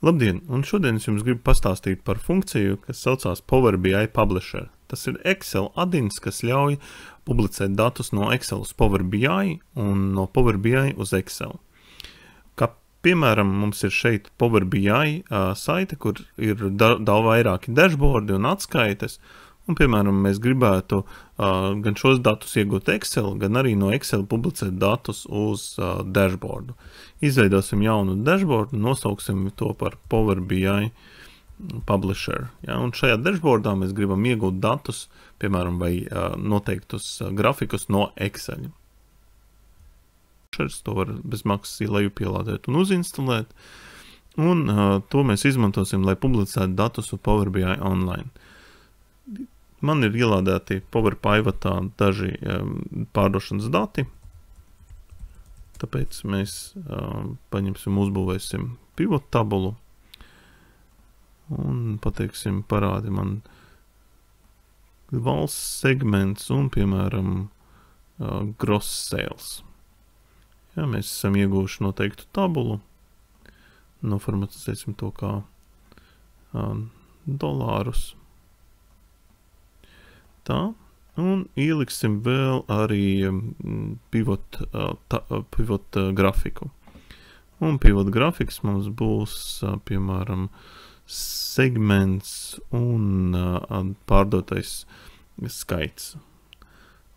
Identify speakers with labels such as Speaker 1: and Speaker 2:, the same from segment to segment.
Speaker 1: Labdien, un šodien es jums gribu pastāstīt par funkciju, kas saucās Power BI Publisher. Tas ir Excel adins, kas ļauj publicēt datus no Excel uz Power BI un no Power BI uz Excel. Kā piemēram, mums ir šeit Power BI saite, kur ir daudz vairāki dashboardi un atskaites, un, piemēram, mēs gribētu gan šos datus iegūt Excel, gan arī no Excel publicēt datus uz dashboardu. Izveidosim jaunu dashboardu, nosauksim to par Power BI Publisher. Ja? Un šajā dashboardā mēs gribam iegūt datus, piemēram, vai noteiktus grafikus no Excel. To var bez maksas lejupielādēt un uzinstalēt, un to mēs izmantosim, lai publicētu datus uz Power BI online. Man ir ielādēti Power Pivotā daži pārdošanas dati, tāpēc mēs uzbūvēsim pivot tabulu un pateiksim parādi man valsts segments un, piemēram, gross sales. Ja, mēs esam iegūši noteiktu tabulu, noformatizēsim to kā dolārus. Tā, un ieliksim vēl arī pivot grafiku. Un pivot grafiks mums būs, piemēram, segments un pārdotais skaits.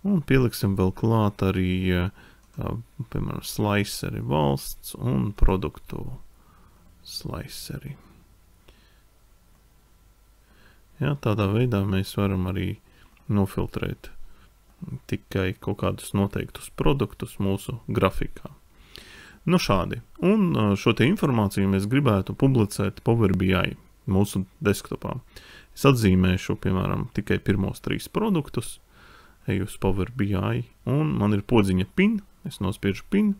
Speaker 1: Un pieliksim vēl klāt arī, piemēram, sliceri valsts un produktu sliceri. Ja, tādā veidā mēs varam arī nofiltrēt tikai kaut kādus noteiktus produktus mūsu grafikā. Nu šādi. Un šo te informāciju mēs gribētu publicēt Power BI mūsu desktopā. Es atzīmēšu, piemēram, tikai pirmos 3 produktus, eju uz Power BI, un man ir podziņa PIN, es nospiežu PIN,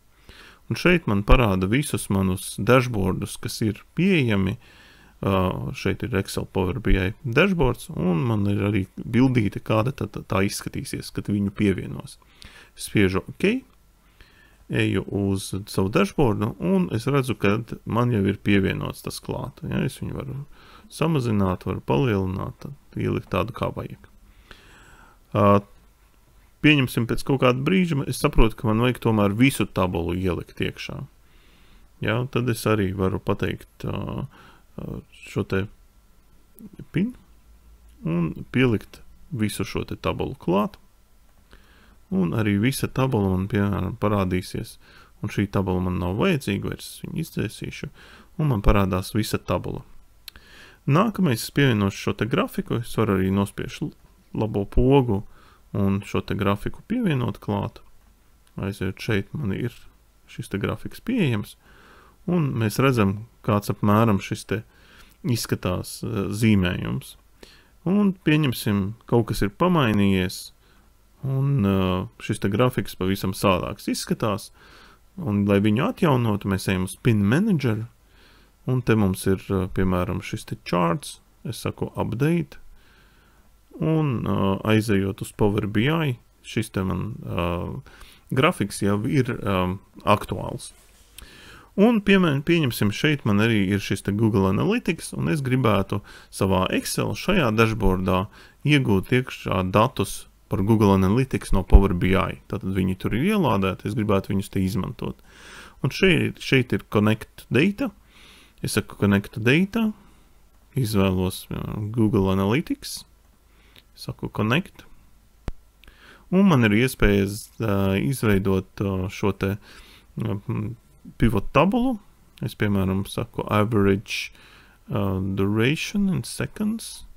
Speaker 1: un šeit man parāda visus manus dashboardus, kas ir pieejami. Šeit ir Excel Power BI dashboards, un man ir arī bildīte, kāda tā izskatīsies, kad viņu pievienos. Spiežu OK, eju uz savu dashboardu, un es redzu, ka man jau ir pievienots tas klāt. Ja, es viņu varu samazināt, varu palielināt, ielikt tādu, kā vajag. Pieņemsim pēc kaut kāda brīža, es saprotu, ka man vajag tomēr visu tabulu ielikt iekšā. Ja, tad es arī varu pateikt šo te PIN un pielikt visu šo te tabulu klāt. Un arī visa tabula man, piemēram, parādīsies. Un šī tabula man nav vajadzīga, vairs viņu izdzēsīšu. Un man parādās visa tabula. Nākamais es pievienošu šo te grafiku. Es varu arī nospiešu labo pogu un šo te grafiku pievienot klāt. Aiziet šeit man ir šis te grafiks pieejams. Un mēs redzam, kāds apmēram šis te izskatās zīmējums. Un pieņemsim, kaut kas ir pamainījies, un šis te grafiks pavisam savādāks izskatās. Un, lai viņu atjaunotu, mēs ejam uz PIN Manager, un te mums ir, piemēram, šis te charts, es saku update, un aizejot uz Power BI, šis te man grafiks jau ir aktuāls. Un pieņemsim šeit man arī ir šis te Google Analytics, un es gribētu savā Excel šajā dashboardā iegūt iekšā datus par Google Analytics no Power BI. Tātad viņi tur ir ielādēti, es gribētu viņus te izmantot. Un šeit ir Connect Data. Es saku Connect Data, izvēlos Google Analytics, saku Connect. Un man ir iespējas izveidot šo te pivot tabulu. Es, piemēram, saku average duration in seconds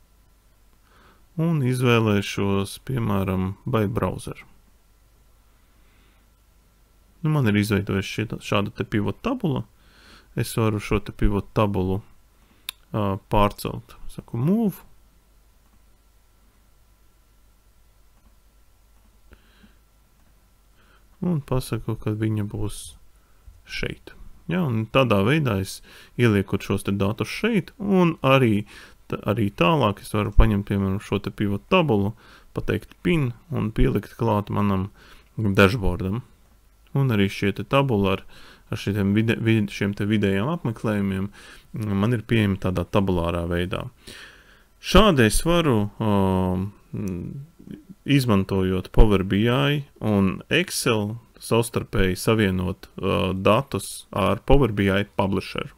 Speaker 1: un izvēlēšos, piemēram, by browser. Nu, man ir izveidojis šāda te pivot tabula. Es varu šo te pivot tabulu pārcelt. Saku move. Un pasaku, ka viņa būs šeit. Ja, un tādā veidā es ieliekot šos te datus šeit, un arī tālāk es varu paņemt, piemēram, šo te pivot tabulu, pateikt PIN un pielikt klāt manam dashboardam. Un arī šie te tabula ar ar šiem te vidējiem apmeklējumiem, man ir pieejami tādā tabulārā veidā. Šādi es varu, izmantojot Power BI un Excel, savstarpēji savienot datus ar Power BI Publisher.